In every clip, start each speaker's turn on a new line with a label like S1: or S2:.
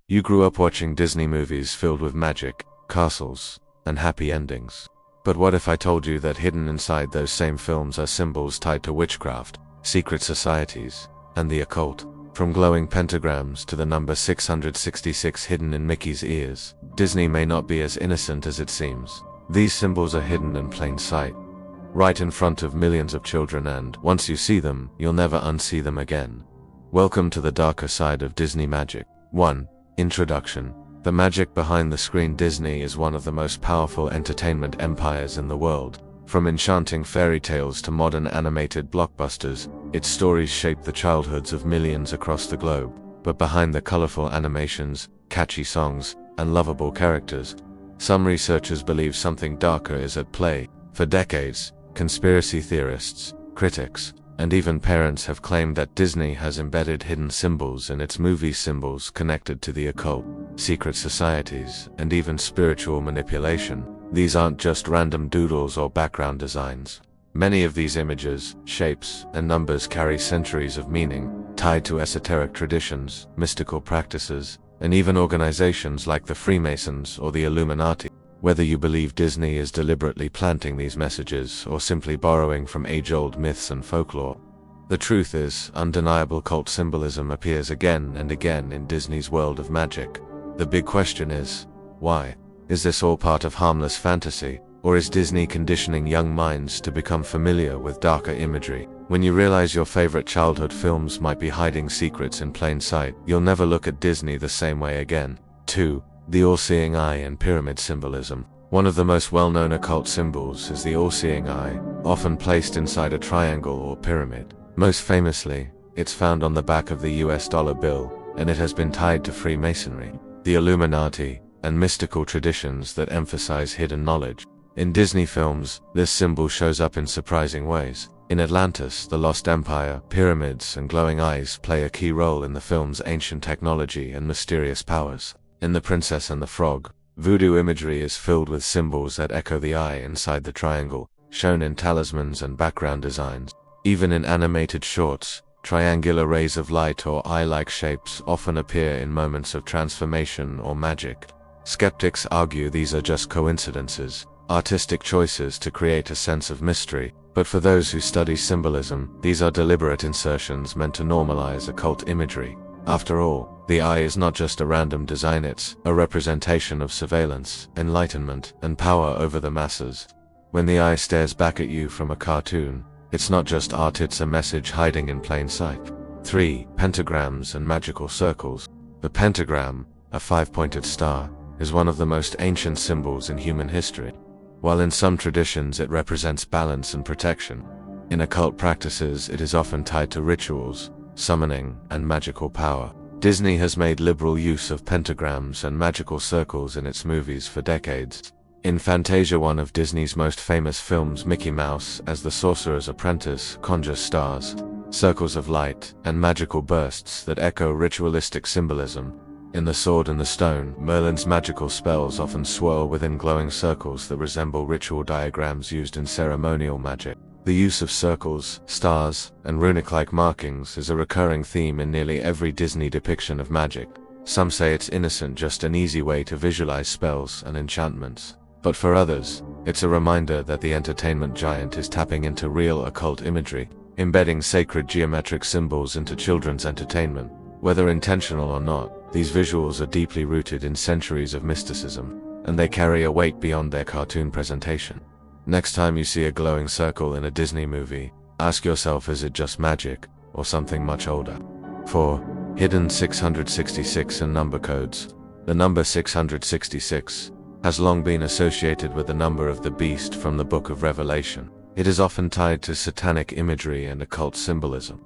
S1: You grew up watching Disney movies filled with magic, castles, and happy endings. But what if I told you that hidden inside those same films are symbols tied to witchcraft, secret societies, and the occult? From glowing pentagrams to the number 666 hidden in Mickey's ears, Disney may not be as innocent as it seems. These symbols are hidden in plain sight, right in front of millions of children, and once you see them, you'll never unsee them again. Welcome to the darker side of Disney magic. 1. Introduction. The magic behind the screen. Disney is one of the most powerful entertainment empires in the world. From enchanting fairy tales to modern animated blockbusters, its stories shape the childhoods of millions across the globe. But behind the colorful animations, catchy songs, and lovable characters, some researchers believe something darker is at play. For decades, conspiracy theorists, critics, and even parents have claimed that Disney has embedded hidden symbols in its movie, symbols connected to the occult, secret societies, and even spiritual manipulation. These aren't just random doodles or background designs. Many of these images, shapes, and numbers carry centuries of meaning, tied to esoteric traditions, mystical practices, and even organizations like the Freemasons or the Illuminati. Whether you believe Disney is deliberately planting these messages or simply borrowing from age-old myths and folklore, the truth is, undeniable cult symbolism appears again and again in Disney's world of magic. The big question is, why? Is this all part of harmless fantasy, or is Disney conditioning young minds to become familiar with darker imagery? When you realize your favorite childhood films might be hiding secrets in plain sight, you'll never look at Disney the same way again. 2. The all-seeing eye and pyramid symbolism. One of the most well-known occult symbols is the all-seeing eye, often placed inside a triangle or pyramid. Most famously, it's found on the back of the US dollar bill, and it has been tied to Freemasonry, the Illuminati, and mystical traditions that emphasize hidden knowledge. In Disney films, this symbol shows up in surprising ways. In Atlantis, the Lost Empire, pyramids and glowing eyes play a key role in the film's ancient technology and mysterious powers. In The Princess and the Frog, voodoo imagery is filled with symbols that echo the eye inside the triangle, shown in talismans and background designs. Even in animated shorts, triangular rays of light or eye-like shapes often appear in moments of transformation or magic. Skeptics argue these are just coincidences, artistic choices to create a sense of mystery, but for those who study symbolism, these are deliberate insertions meant to normalize occult imagery. After all, the eye is not just a random design, it's a representation of surveillance, enlightenment, and power over the masses. When the eye stares back at you from a cartoon, it's not just art, it's a message hiding in plain sight. 3. Pentagrams and magical circles. The pentagram, a five-pointed star, is one of the most ancient symbols in human history. While in some traditions it represents balance and protection, in occult practices it is often tied to rituals, summoning, and magical power. Disney has made liberal use of pentagrams and magical circles in its movies for decades. In Fantasia, one of Disney's most famous films, Mickey Mouse, as the Sorcerer's Apprentice, conjures stars, circles of light, and magical bursts that echo ritualistic symbolism. In The Sword and the Stone, Merlin's magical spells often swirl within glowing circles that resemble ritual diagrams used in ceremonial magic. The use of circles, stars, and runic-like markings is a recurring theme in nearly every Disney depiction of magic. Some say it's innocent, just an easy way to visualize spells and enchantments. But for others, it's a reminder that the entertainment giant is tapping into real occult imagery, embedding sacred geometric symbols into children's entertainment. Whether intentional or not, these visuals are deeply rooted in centuries of mysticism, and they carry a weight beyond their cartoon presentation. Next time you see a glowing circle in a Disney movie, ask yourself, is it just magic, or something much older? 4. Hidden 666 and number codes. The number 666 has long been associated with the number of the beast from the Book of Revelation. It is often tied to satanic imagery and occult symbolism.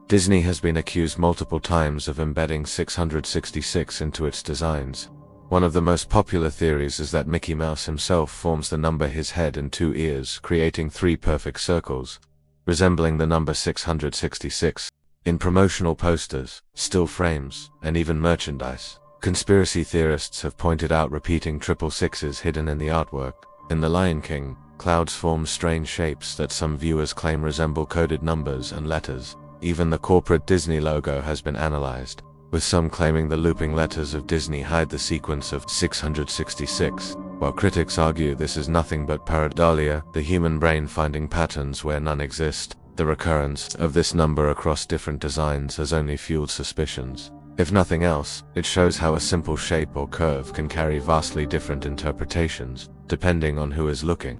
S1: Disney has been accused multiple times of embedding 666 into its designs. One of the most popular theories is that Mickey Mouse himself forms the number his head and two ears, creating three perfect circles, resembling the number 666. In promotional posters, still frames, and even merchandise, conspiracy theorists have pointed out repeating triple sixes hidden in the artwork. In The Lion King, clouds form strange shapes that some viewers claim resemble coded numbers and letters. Even the corporate Disney logo has been analyzed, with some claiming the looping letters of Disney hide the sequence of 666, while critics argue this is nothing but pareidolia, the human brain finding patterns where none exist. The recurrence of this number across different designs has only fueled suspicions. If nothing else, it shows how a simple shape or curve can carry vastly different interpretations, depending on who is looking.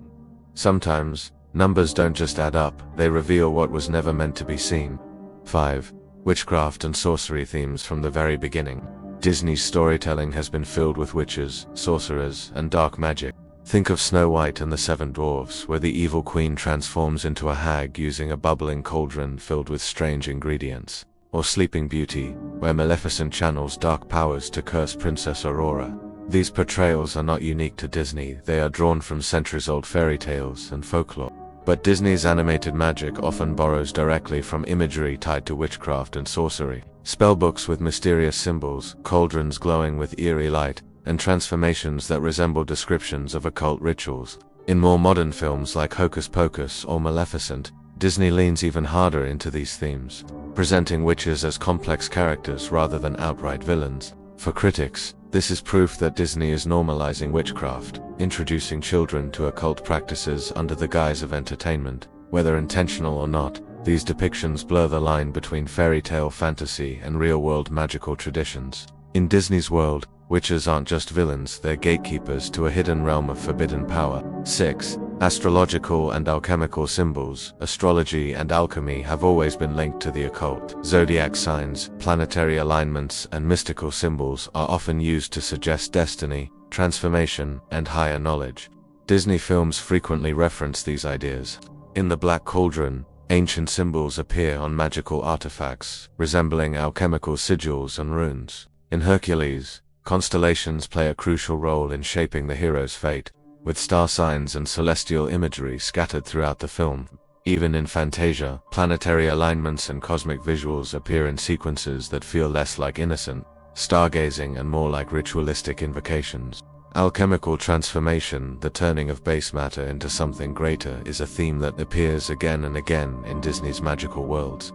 S1: Sometimes, numbers don't just add up, they reveal what was never meant to be seen. 5. Witchcraft and sorcery themes from the very beginning. Disney's storytelling has been filled with witches, sorcerers, and dark magic. Think of Snow White and the Seven Dwarfs, where the evil queen transforms into a hag using a bubbling cauldron filled with strange ingredients. Or Sleeping Beauty, where Maleficent channels dark powers to curse Princess Aurora. These portrayals are not unique to Disney, they are drawn from centuries-old fairy tales and folklore. But Disney's animated magic often borrows directly from imagery tied to witchcraft and sorcery. Spellbooks with mysterious symbols, cauldrons glowing with eerie light, and transformations that resemble descriptions of occult rituals. In more modern films like Hocus Pocus or Maleficent, Disney leans even harder into these themes, presenting witches as complex characters rather than outright villains. For critics, this is proof that Disney is normalizing witchcraft, introducing children to occult practices under the guise of entertainment. Whether intentional or not, these depictions blur the line between fairy tale fantasy and real-world magical traditions. In Disney's world, witches aren't just villains, they're gatekeepers to a hidden realm of forbidden power. 6. Astrological and alchemical symbols. Astrology and alchemy have always been linked to the occult. Zodiac signs, planetary alignments, and mystical symbols are often used to suggest destiny, transformation, and higher knowledge. Disney films frequently reference these ideas. In The Black Cauldron, ancient symbols appear on magical artifacts, resembling alchemical sigils and runes. In Hercules, constellations play a crucial role in shaping the hero's fate, with star signs and celestial imagery scattered throughout the film. Even in Fantasia, planetary alignments and cosmic visuals appear in sequences that feel less like innocent stargazing and more like ritualistic invocations. Alchemical transformation, the turning of base matter into something greater, is a theme that appears again and again in Disney's magical worlds.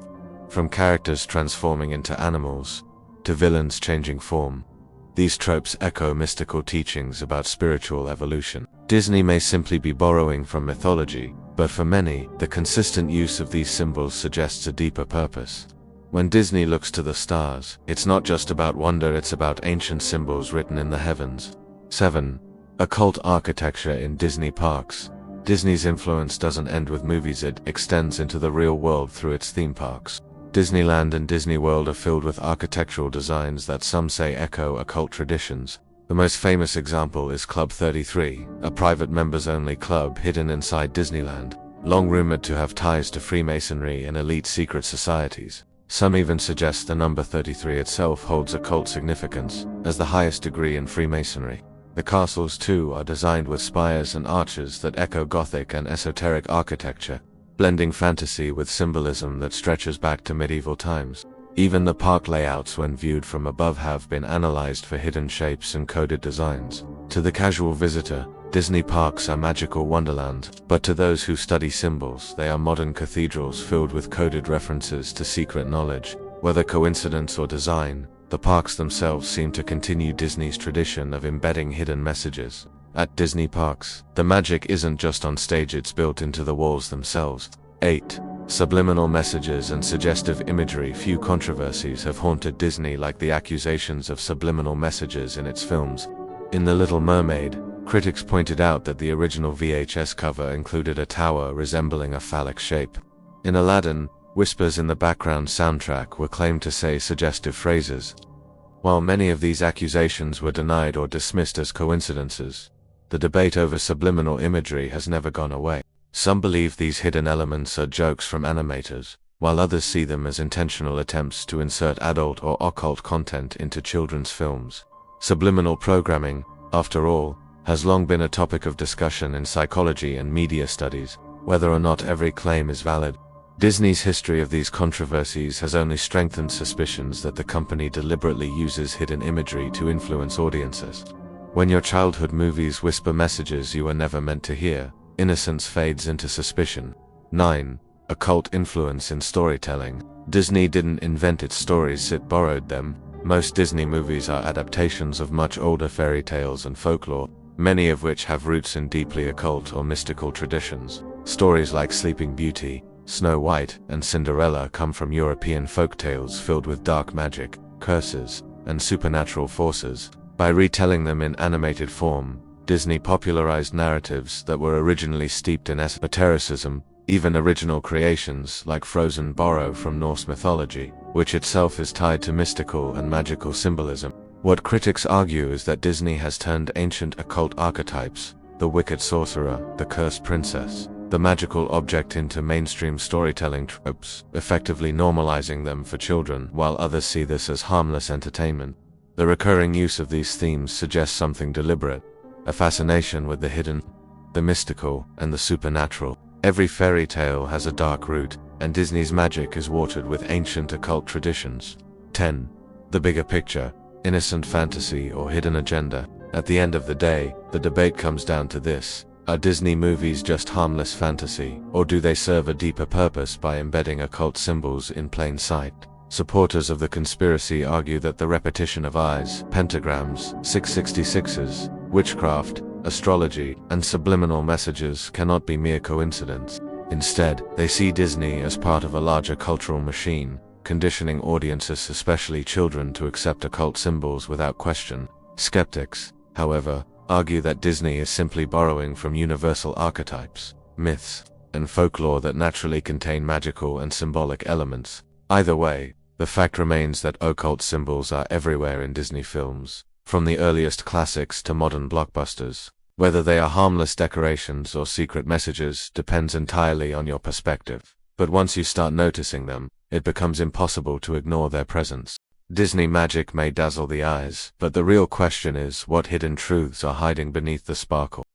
S1: From characters transforming into animals, to villains changing form, these tropes echo mystical teachings about spiritual evolution. Disney may simply be borrowing from mythology, but for many, the consistent use of these symbols suggests a deeper purpose. When Disney looks to the stars, it's not just about wonder, it's about ancient symbols written in the heavens. 7. Occult architecture in Disney parks. Disney's influence doesn't end with movies, it extends into the real world through its theme parks. Disneyland and Disney World are filled with architectural designs that some say echo occult traditions. The most famous example is Club 33, a private members-only club hidden inside Disneyland, long rumored to have ties to Freemasonry and elite secret societies. Some even suggest the number 33 itself holds occult significance, as the highest degree in Freemasonry. The castles, too, are designed with spires and arches that echo Gothic and Esoteric architecture, blending fantasy with symbolism that stretches back to medieval times. Even the park layouts, when viewed from above, have been analyzed for hidden shapes and coded designs. To the casual visitor, Disney parks are magical wonderland, but to those who study symbols, they are modern cathedrals filled with coded references to secret knowledge. Whether coincidence or design, the parks themselves seem to continue Disney's tradition of embedding hidden messages. At Disney parks, the magic isn't just on stage, it's built into the walls themselves. 8. Subliminal messages and suggestive imagery. Few controversies have haunted Disney like the accusations of subliminal messages in its films. In The Little Mermaid, critics pointed out that the original VHS cover included a tower resembling a phallic shape. In Aladdin, whispers in the background soundtrack were claimed to say suggestive phrases. While many of these accusations were denied or dismissed as coincidences, the debate over subliminal imagery has never gone away. Some believe these hidden elements are jokes from animators, while others see them as intentional attempts to insert adult or occult content into children's films. Subliminal programming, after all, has long been a topic of discussion in psychology and media studies, whether or not every claim is valid. Disney's history of these controversies has only strengthened suspicions that the company deliberately uses hidden imagery to influence audiences. When your childhood movies whisper messages you were never meant to hear, innocence fades into suspicion. 9. Occult influence in storytelling. Disney didn't invent its stories, it borrowed them. Most Disney movies are adaptations of much older fairy tales and folklore, many of which have roots in deeply occult or mystical traditions. Stories like Sleeping Beauty, Snow White, and Cinderella come from European folk tales filled with dark magic, curses, and supernatural forces. By retelling them in animated form, Disney popularized narratives that were originally steeped in esotericism. Even original creations like Frozen borrow from Norse mythology, which itself is tied to mystical and magical symbolism. What critics argue is that Disney has turned ancient occult archetypes, the wicked sorcerer, the cursed princess, the magical object, into mainstream storytelling tropes, effectively normalizing them for children, while others see this as harmless entertainment. The recurring use of these themes suggests something deliberate, a fascination with the hidden, the mystical, and the supernatural. Every fairy tale has a dark root, and Disney's magic is watered with ancient occult traditions. 10. The bigger picture, innocent fantasy or hidden agenda. At the end of the day, the debate comes down to this: are Disney movies just harmless fantasy, or do they serve a deeper purpose by embedding occult symbols in plain sight? Supporters of the conspiracy argue that the repetition of eyes, pentagrams, 666s, witchcraft, astrology, and subliminal messages cannot be mere coincidence. Instead, they see Disney as part of a larger cultural machine, conditioning audiences, especially children, to accept occult symbols without question. Skeptics, however, argue that Disney is simply borrowing from universal archetypes, myths, and folklore that naturally contain magical and symbolic elements. Either way, the fact remains that occult symbols are everywhere in Disney films, from the earliest classics to modern blockbusters. Whether they are harmless decorations or secret messages depends entirely on your perspective, but once you start noticing them, it becomes impossible to ignore their presence. Disney magic may dazzle the eyes, but the real question is, what hidden truths are hiding beneath the sparkle?